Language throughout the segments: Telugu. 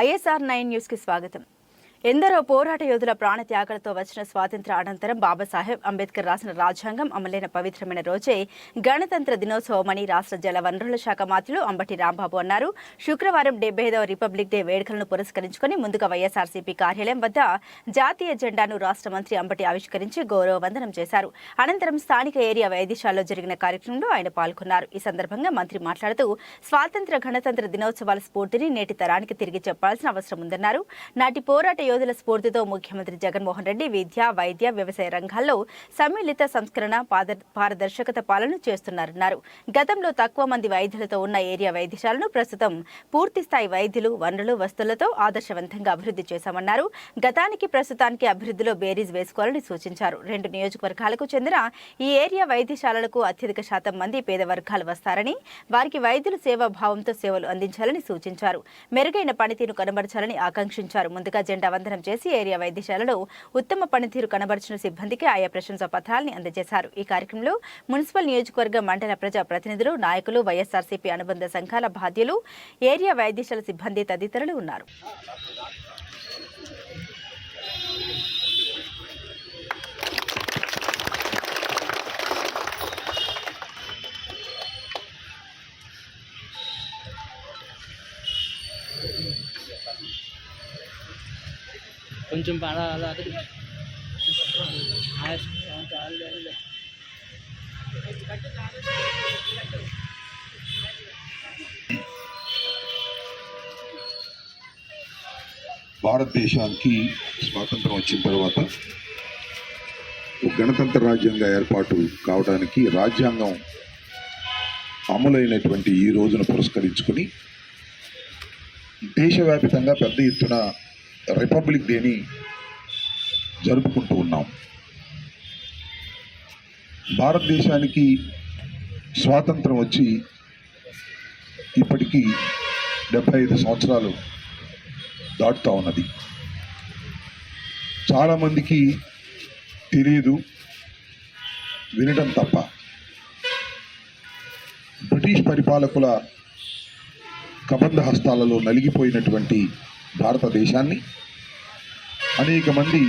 ISR9 న్యూస్ కి స్వాగతం. ఎందరో పోరాట యోధుల ప్రాణత్యాగాలతో వచ్చిన స్వాతంత్ర అనంతరం బాబాసాహెబ్ అంబేద్కర్ రాసిన రాజ్యాంగం అమలైన పవిత్రమైన రోజే గణతంత్ర దినోత్సవమని రాష్ట్ర జల వనరుల శాఖ మంత్రులు అంబటి రాంబాబు అన్నారు. శుక్రవారం 75వ రిపబ్లిక్ డే వేడుకలను పురస్కరించుకుని ముందుగా వైఎస్ఆర్సీపీ కార్యాలయం వద్ద జాతీయ జెండాను రాష్ట్ర మంత్రి అంబటి ఆవిష్కరించి గౌరవ వందనం చేశారు. అనంతరం స్థానిక ఏరియా వైద్యశాలలో జరిగిన కార్యక్రమంలో ఆయన పాల్గొన్నారు. ఈ సందర్భంగా మంత్రి మాట్లాడుతూ స్వాతంత్ర గణతంత్ర దినోత్సవాల స్ఫూర్తిని నేటి తరానికి తిరిగి చెప్పాల్సిన అవసరం ఉందన్నారు. నాటి పోరాట యోధుల స్ఫూర్తితో ముఖ్యమంత్రి జగన్మోహన్ రెడ్డి విద్య, వైద్య, వ్యవసాయ రంగాల్లో సమ్మిళిత సంస్కరణ, పారదర్శకత పాలన చేస్తున్నారన్నారు. గతంలో తక్కువ మంది వైద్యులతో ఉన్న ఏరియా వైద్యశాలను ప్రస్తుతం పూర్తిస్థాయి వైద్యులు, వనరులు, వస్తువులతో ఆదర్శవంతంగా అభివృద్ధి చేశామన్నారు. గతానికి ప్రస్తుతానికి అభివృద్ధిలో బేరీజ్ వేసుకోవాలని సూచించారు. 2 నియోజకవర్గాలకు చెందిన ఈ ఏరియా వైద్యశాలలకు అత్యధిక శాతం మంది పేద వర్గాలు వస్తారని, వారికి వైద్యులు సేవాభావంతో సేవలు అందించాలని సూచించారు. మెరుగైన పనితీరు కనబరచాలని ఆకాంక్షించారు. ముందుగా జెండా వందనం చేసి ఏరియా వైద్యశాలలో ఉత్తమ పనితీరు కనబరిచిన సిబ్బందికి ఆయా ప్రశంసా పత్రాలను అందజేశారు. ఈ కార్యక్రమంలో మున్సిపల్ నియోజకవర్గ మండల ప్రజా ప్రతినిధులు, నాయకులు, వైఎస్ఆర్సీపీ అనుబంధ సంఘాల బాధ్యులు, ఏరియా వైద్యశాల సిబ్బంది తదితరులు ఉన్నారు. కొంచెం అలా భారతదేశానికి స్వాతంత్రం వచ్చిన తర్వాత గణతంత్ర రాజ్యంగా ఏర్పాటు కావడానికి రాజ్యాంగం అమలైనటువంటి ఈ రోజును పురస్కరించుకుని దేశవ్యాప్తంగా పెద్ద ఎత్తున రిపబ్లిక్ డేని జరుపుకుంటూ ఉన్నాం. భారతదేశానికి స్వాతంత్రం వచ్చి ఇప్పటికీ 75 సంవత్సరాలు దాటుతూ ఉన్నది. చాలామందికి తెలియదు, వినడం తప్ప. బ్రిటిష్ పరిపాలకుల కబంధ హస్తాలలో నలిగిపోయినటువంటి భారతదేశాన్ని అనేక మంది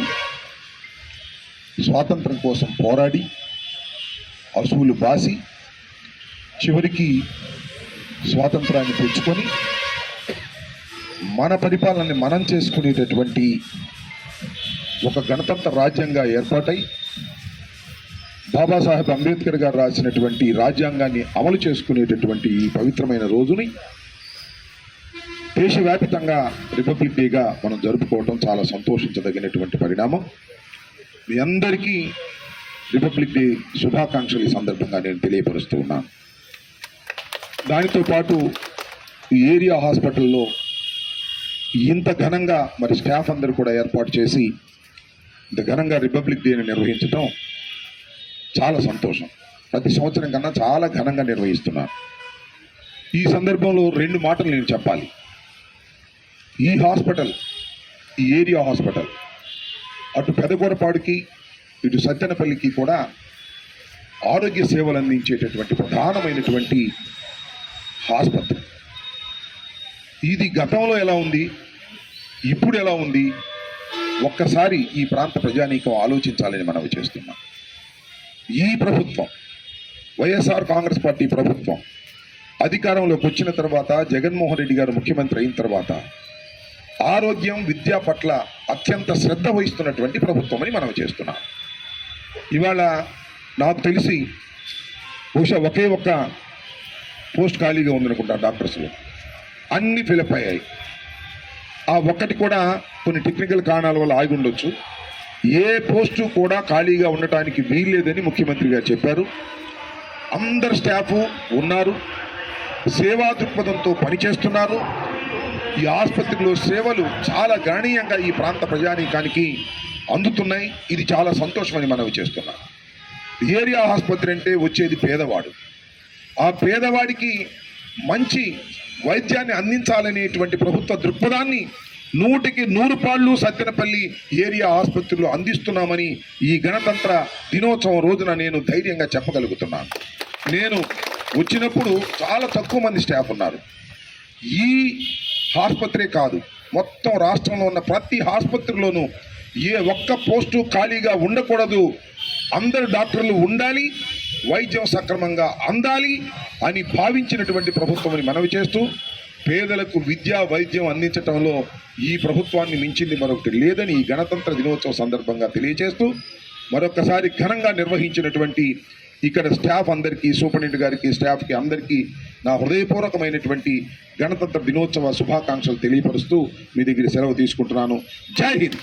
స్వాతంత్రం కోసం పోరాడి అసూలు బాసి చివరికి స్వాతంత్రాన్ని తెచ్చుకొని మన పరిపాలనని మనం చేసుకునేటటువంటి ఒక గణతంత్ర రాజ్యంగా ఏర్పాటై బాబాసాహెబ్ అంబేద్కర్ గారు రాసినటువంటి రాజ్యాంగాన్ని అమలు చేసుకునేటటువంటి ఈ పవిత్రమైన రోజుని దేశవ్యాప్తంగా రిపబ్లిక్ డేగా మనం జరుపుకోవటం చాలా సంతోషించదగినటువంటి పరిణామం. మీ అందరికీ రిపబ్లిక్ డే శుభాకాంక్షలు ఈ సందర్భంగా నేను తెలియపరుస్తూ ఉన్నాను. దానితో పాటు ఈ ఏరియా హాస్పిటల్లో ఇంత ఘనంగా మరి స్టాఫ్ అందరూ కూడా ఏర్పాటు చేసి ఇంత ఘనంగా రిపబ్లిక్ డేని నిర్వహించడం చాలా సంతోషం. ప్రతి సంవత్సరం కన్నా చాలా ఘనంగా నిర్వహిస్తున్నాను. ఈ సందర్భంలో 2 మాటలు నేను చెప్పాలి. ఈ హాస్పిటల్, ఈ ఏరియా హాస్పిటల్ అటు పెదగొరపాడుకి ఇటు సత్తెనపల్లికి కూడా ఆరోగ్య సేవలు అందించేటటువంటి ప్రధానమైనటువంటి ఆసుపత్రి. ఇది గతంలో ఎలా ఉంది, ఇప్పుడు ఎలా ఉంది, ఒక్కసారి ఈ ప్రాంత ప్రజానీకం ఆలోచించాలని మనవి చేస్తున్నాం. ఈ ప్రభుత్వం, వైఎస్ఆర్ కాంగ్రెస్ పార్టీ ప్రభుత్వం అధికారంలోకి వచ్చిన తర్వాత, జగన్మోహన్ రెడ్డి గారు ముఖ్యమంత్రి అయిన తర్వాత ఆరోగ్యం, విద్య పట్ల అత్యంత శ్రద్ధ వహిస్తున్నటువంటి ప్రభుత్వం అని మనం చేస్తున్నాం. ఇవాళ నాకు తెలిసి బహుశా ఒకే ఒక్క పోస్ట్ ఖాళీగా ఉందనుకుంటా డాక్టర్స్లో. అన్నీ ఫిలప్ అయ్యాయి. ఆ ఒక్కటి కూడా కొన్ని టెక్నికల్ కారణాల వల్ల ఆగి ఉండొచ్చు. ఏ పోస్టు కూడా ఖాళీగా ఉండటానికి వీల్లేదని ముఖ్యమంత్రి గారు చెప్పారు. అందరు స్టాఫు ఉన్నారు, సేవా దృక్పథంతో పనిచేస్తున్నారు. ఈ ఆసుపత్రిలో సేవలు చాలా గణనీయంగా ఈ ప్రాంత ప్రజానీకానికి అందుతున్నాయి. ఇది చాలా సంతోషమని మనవి చేస్తున్నాం. ఏరియా ఆసుపత్రి అంటే వచ్చేది పేదవాడు. ఆ పేదవాడికి మంచి వైద్యాన్ని అందించాలనేటువంటి ప్రభుత్వ దృక్పథాన్ని 100కి 100 పాళ్ళు సత్తెనపల్లి ఏరియా ఆసుపత్రిలో అందిస్తున్నామని ఈ గణతంత్ర దినోత్సవం రోజున నేను ధైర్యంగా చెప్పగలుగుతున్నాను. నేను వచ్చినప్పుడు చాలా తక్కువ మంది స్టాఫ్ ఉన్నారు. ఈ ఆసుపత్రే కాదు, మొత్తం రాష్ట్రంలో ఉన్న ప్రతి ఆసుపత్రిలోనూ ఏ ఒక్క పోస్టు ఖాళీగా ఉండకూడదు, అందరు డాక్టర్లు ఉండాలి, వైద్యం సక్రమంగా అందాలి అని భావించినటువంటి ప్రభుత్వం అని మనవి చేస్తూ, పేదలకు విద్యా వైద్యం అందించడంలో ఈ ప్రభుత్వాన్ని మించింది మరొకటి లేదని ఈ గణతంత్ర దినోత్సవం సందర్భంగా తెలియజేస్తూ, మరొకసారి ఘనంగా నిర్వహించినటువంటి ఇక్కడ స్టాఫ్ అందరికీ, సూపరింటెండెంట్ గారికి, స్టాఫ్కి అందరికీ నా హృదయపూర్వకమైనటువంటి గణతంత్ర దినోత్సవ శుభాకాంక్షలు తెలియపరుస్తూ మీ దగ్గర సెలవు తీసుకుంటున్నాను. జై హింద్.